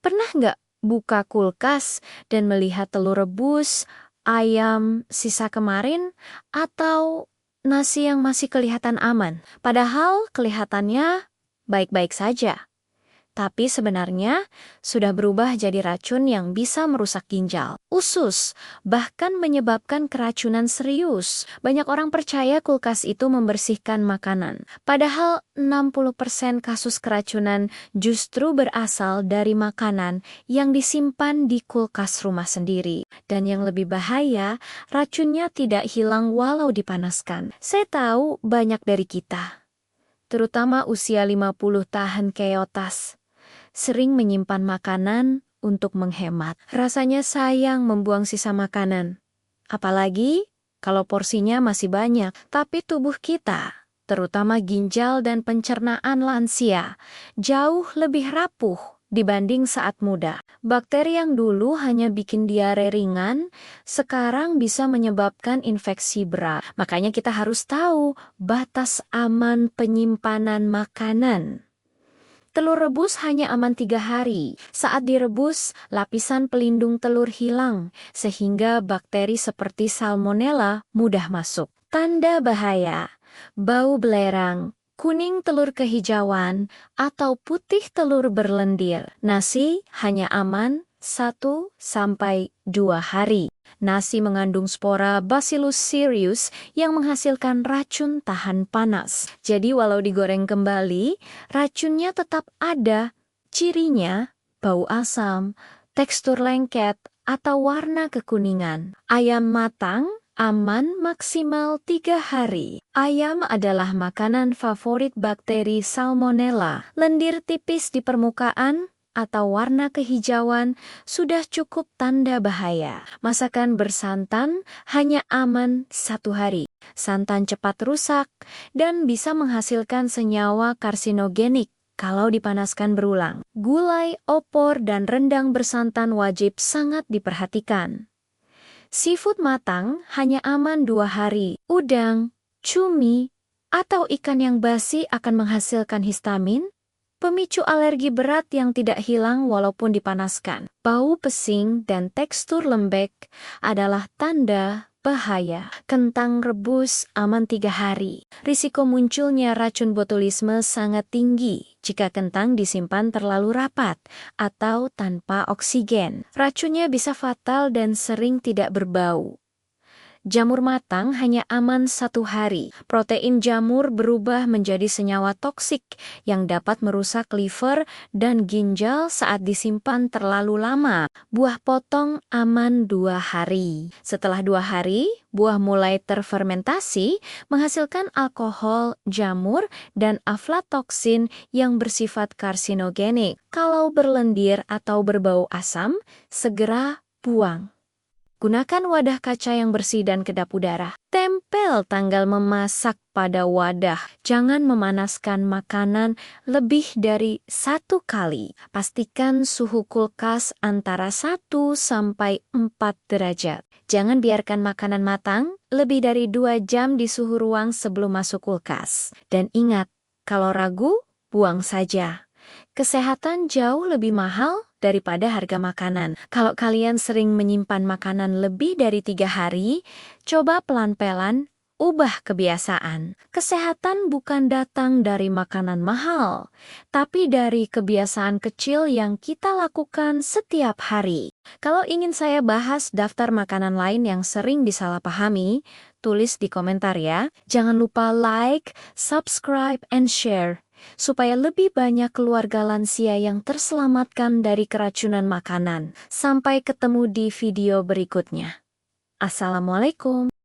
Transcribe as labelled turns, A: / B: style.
A: Pernah nggak buka kulkas dan melihat telur rebus, ayam sisa kemarin, atau nasi yang masih kelihatan aman? Padahal kelihatannya baik-baik saja. Tapi sebenarnya sudah berubah jadi racun yang bisa merusak ginjal, usus, bahkan menyebabkan keracunan serius. Banyak orang percaya kulkas itu membersihkan makanan. Padahal 60% kasus keracunan justru berasal dari makanan yang disimpan di kulkas rumah sendiri. Dan yang lebih bahaya, racunnya tidak hilang walau dipanaskan. Saya tahu banyak dari kita, terutama usia 50 tahun ke atas, sering menyimpan makanan untuk menghemat. Rasanya sayang membuang sisa makanan. Apalagi kalau porsinya masih banyak. Tapi tubuh kita, terutama ginjal dan pencernaan lansia, jauh lebih rapuh dibanding saat muda. Bakteri yang dulu hanya bikin diare ringan, sekarang bisa menyebabkan infeksi berat. Makanya kita harus tahu batas aman penyimpanan makanan. Telur rebus hanya aman 3 hari. Saat direbus, lapisan pelindung telur hilang, sehingga bakteri seperti salmonella mudah masuk. Tanda bahaya: bau belerang, kuning telur kehijauan, atau putih telur berlendir. Nasi hanya aman 1-2 hari. Nasi mengandung spora Bacillus cereus yang menghasilkan racun tahan panas. Jadi walau digoreng kembali, racunnya tetap ada. Cirinya bau asam, tekstur lengket, atau warna kekuningan. Ayam matang aman maksimal 3 hari. Ayam adalah makanan favorit bakteri Salmonella. Lendir tipis di permukaan atau warna kehijauan sudah cukup tanda bahaya. Masakan bersantan hanya aman 1 hari. Santan cepat rusak dan bisa menghasilkan senyawa karsinogenik kalau dipanaskan berulang. Gulai, opor, dan rendang bersantan wajib sangat diperhatikan. Seafood matang hanya aman 2 hari. Udang, cumi, atau ikan yang basi akan menghasilkan histamin, pemicu alergi berat yang tidak hilang walaupun dipanaskan. Bau pesing dan tekstur lembek adalah tanda bahaya. Kentang rebus aman 3 hari. Risiko munculnya racun botulisme sangat tinggi jika kentang disimpan terlalu rapat atau tanpa oksigen. Racunnya bisa fatal dan sering tidak berbau. Jamur matang hanya aman 1 hari. Protein jamur berubah menjadi senyawa toksik yang dapat merusak liver dan ginjal saat disimpan terlalu lama. Buah potong aman 2 hari. Setelah 2 hari, buah mulai terfermentasi, menghasilkan alkohol, jamur, dan aflatoksin yang bersifat karsinogenik. Kalau berlendir atau berbau asam, segera buang. Gunakan wadah kaca yang bersih dan kedap udara. Tempel tanggal memasak pada wadah. Jangan memanaskan makanan lebih dari 1 kali. Pastikan suhu kulkas antara 1-4 derajat. Jangan biarkan makanan matang lebih dari 2 jam di suhu ruang sebelum masuk kulkas. Dan ingat, kalau ragu, buang saja. Kesehatan jauh lebih mahal daripada harga makanan. Kalau kalian sering menyimpan makanan lebih dari 3 hari, coba pelan-pelan ubah kebiasaan. Kesehatan bukan datang dari makanan mahal, tapi dari kebiasaan kecil yang kita lakukan setiap hari. Kalau ingin saya bahas daftar makanan lain yang sering disalahpahami, tulis di komentar ya. Jangan lupa like, subscribe, and share, supaya lebih banyak keluarga lansia yang terselamatkan dari keracunan makanan. Sampai ketemu di video berikutnya. Assalamualaikum.